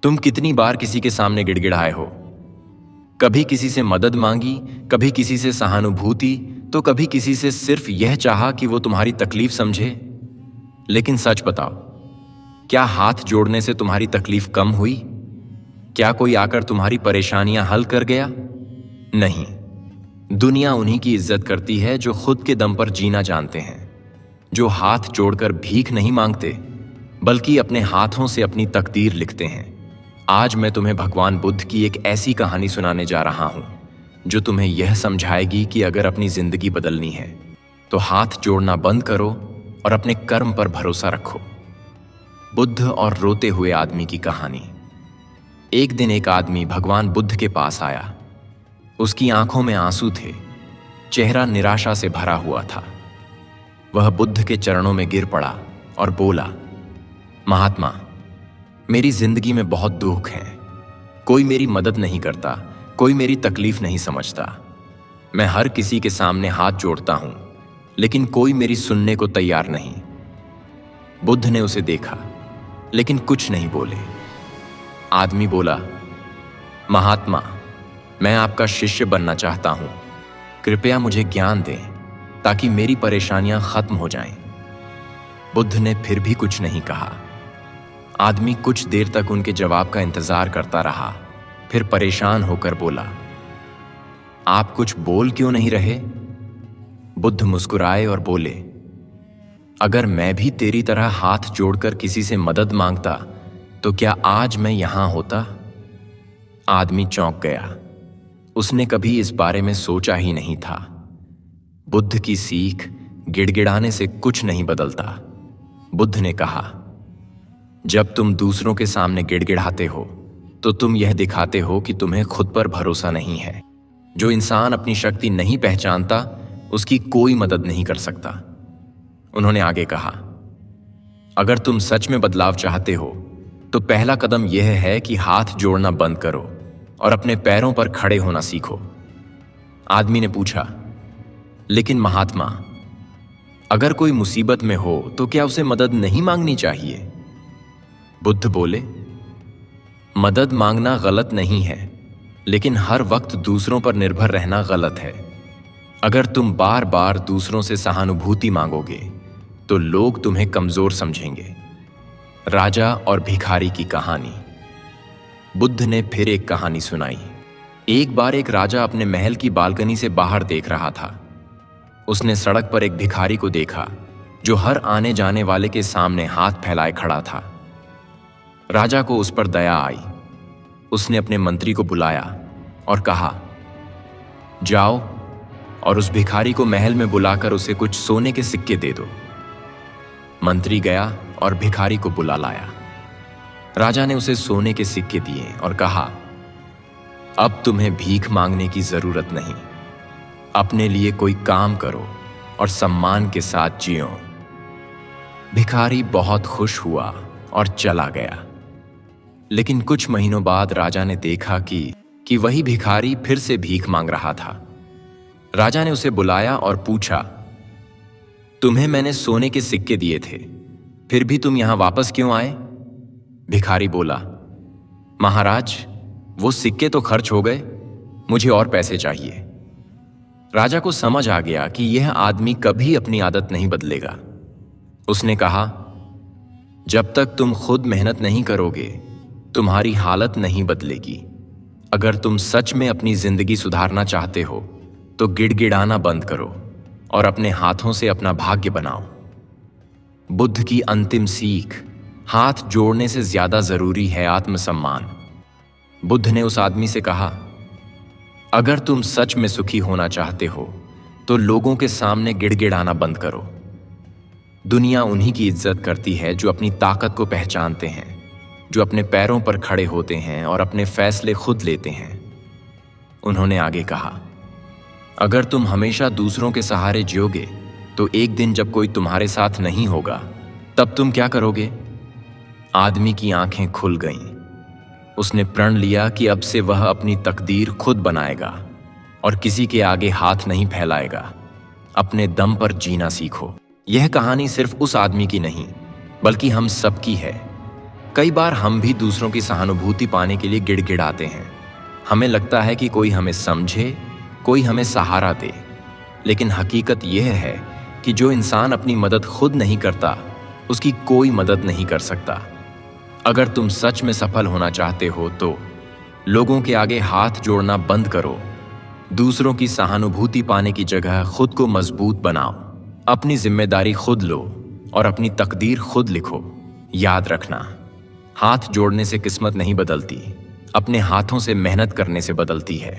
तुम कितनी बार किसी के सामने गिड़गिड़ाए हो? कभी किसी से मदद मांगी, कभी किसी से सहानुभूति, तो कभी किसी से सिर्फ यह चाहा कि वो तुम्हारी तकलीफ समझे। लेकिन सच बताओ, क्या हाथ जोड़ने से तुम्हारी तकलीफ कम हुई? क्या कोई आकर तुम्हारी परेशानियां हल कर गया? नहीं। दुनिया उन्हीं की इज्जत करती है जो खुद के दम पर जीना जानते हैं, जो हाथ जोड़कर भीख नहीं मांगते बल्कि अपने हाथों से अपनी तकदीर लिखते हैं। आज मैं तुम्हें भगवान बुद्ध की एक ऐसी कहानी सुनाने जा रहा हूं जो तुम्हें यह समझाएगी कि अगर अपनी जिंदगी बदलनी है तो हाथ जोड़ना बंद करो और अपने कर्म पर भरोसा रखो। बुद्ध और रोते हुए आदमी की कहानी। एक दिन एक आदमी भगवान बुद्ध के पास आया। उसकी आंखों में आंसू थे, चेहरा निराशा से भरा हुआ था। वह बुद्ध के चरणों में गिर पड़ा और बोला, महात्मा, मेरी जिंदगी में बहुत दुख है। कोई मेरी मदद नहीं करता, कोई मेरी तकलीफ नहीं समझता। मैं हर किसी के सामने हाथ जोड़ता हूं, लेकिन कोई मेरी सुनने को तैयार नहीं। बुद्ध ने उसे देखा, लेकिन कुछ नहीं बोले। आदमी बोला, महात्मा, मैं आपका शिष्य बनना चाहता हूं। कृपया मुझे ज्ञान दें ताकि मेरी परेशानियां खत्म हो जाएं। बुद्ध ने फिर भी कुछ नहीं कहा। आदमी कुछ देर तक उनके जवाब का इंतजार करता रहा, फिर परेशान होकर बोला, आप कुछ बोल क्यों नहीं रहे? बुद्ध मुस्कुराए और बोले, अगर मैं भी तेरी तरह हाथ जोड़कर किसी से मदद मांगता तो क्या आज मैं यहां होता? आदमी चौंक गया। उसने कभी इस बारे में सोचा ही नहीं था। बुद्ध की सीख, गिड़गिड़ाने से कुछ नहीं बदलता। बुद्ध ने कहा, जब तुम दूसरों के सामने गिड़गिड़ाते हो तो तुम यह दिखाते हो कि तुम्हें खुद पर भरोसा नहीं है। जो इंसान अपनी शक्ति नहीं पहचानता उसकी कोई मदद नहीं कर सकता। उन्होंने आगे कहा, अगर तुम सच में बदलाव चाहते हो तो पहला कदम यह है कि हाथ जोड़ना बंद करो और अपने पैरों पर खड़े होना सीखो। आदमी ने पूछा, लेकिन महात्मा, अगर कोई मुसीबत में हो तो क्या उसे मदद नहीं मांगनी चाहिए? बुद्ध बोले, मदद मांगना गलत नहीं है, लेकिन हर वक्त दूसरों पर निर्भर रहना गलत है। अगर तुम बार बार दूसरों से सहानुभूति मांगोगे तो लोग तुम्हें कमजोर समझेंगे। राजा और भिखारी की कहानी। बुद्ध ने फिर एक कहानी सुनाई। एक बार एक राजा अपने महल की बालकनी से बाहर देख रहा था। उसने सड़क पर एक भिखारी को देखा जो हर आने जाने वाले के सामने हाथ फैलाए खड़ा था। राजा को उस पर दया आई। उसने अपने मंत्री को बुलाया और कहा, जाओ और उस भिखारी को महल में बुलाकर उसे कुछ सोने के सिक्के दे दो। मंत्री गया और भिखारी को बुला लाया। राजा ने उसे सोने के सिक्के दिए और कहा, अब तुम्हें भीख मांगने की जरूरत नहीं। अपने लिए कोई काम करो और सम्मान के साथ जियो। भिखारी बहुत खुश हुआ और चला गया। लेकिन कुछ महीनों बाद राजा ने देखा कि वही भिखारी फिर से भीख मांग रहा था। राजा ने उसे बुलाया और पूछा, तुम्हें मैंने सोने के सिक्के दिए थे, फिर भी तुम यहां वापस क्यों आए? भिखारी बोला, महाराज, वो सिक्के तो खर्च हो गए, मुझे और पैसे चाहिए। राजा को समझ आ गया कि यह आदमी कभी अपनी आदत नहीं बदलेगा। उसने कहा, जब तक तुम खुद मेहनत नहीं करोगे तुम्हारी हालत नहीं बदलेगी। अगर तुम सच में अपनी जिंदगी सुधारना चाहते हो तो गिड़गिड़ाना बंद करो और अपने हाथों से अपना भाग्य बनाओ। बुद्ध की अंतिम सीख, हाथ जोड़ने से ज्यादा जरूरी है आत्मसम्मान। बुद्ध ने उस आदमी से कहा, अगर तुम सच में सुखी होना चाहते हो तो लोगों के सामने गिड़गिड़ाना बंद करो। दुनिया उन्हीं की इज्जत करती है जो अपनी ताकत को पहचानते हैं, जो अपने पैरों पर खड़े होते हैं और अपने फैसले खुद लेते हैं। उन्होंने आगे कहा, अगर तुम हमेशा दूसरों के सहारे जियोगे तो एक दिन जब कोई तुम्हारे साथ नहीं होगा तब तुम क्या करोगे? आदमी की आंखें खुल गईं। उसने प्रण लिया कि अब से वह अपनी तकदीर खुद बनाएगा और किसी के आगे हाथ नहीं फैलाएगा। अपने दम पर जीना सीखो। यह कहानी सिर्फ उस आदमी की नहीं बल्कि हम सबकी है। कई बार हम भी दूसरों की सहानुभूति पाने के लिए गिड़गिड़ाते हैं। हमें लगता है कि कोई हमें समझे, कोई हमें सहारा दे। लेकिन हकीकत यह है कि जो इंसान अपनी मदद खुद नहीं करता, उसकी कोई मदद नहीं कर सकता। अगर तुम सच में सफल होना चाहते हो तो लोगों के आगे हाथ जोड़ना बंद करो। दूसरों की सहानुभूति पाने की जगह खुद को मजबूत बनाओ। अपनी जिम्मेदारी खुद लो और अपनी तकदीर खुद लिखो। याद रखना, हाथ जोड़ने से किस्मत नहीं बदलती, अपने हाथों से मेहनत करने से बदलती है।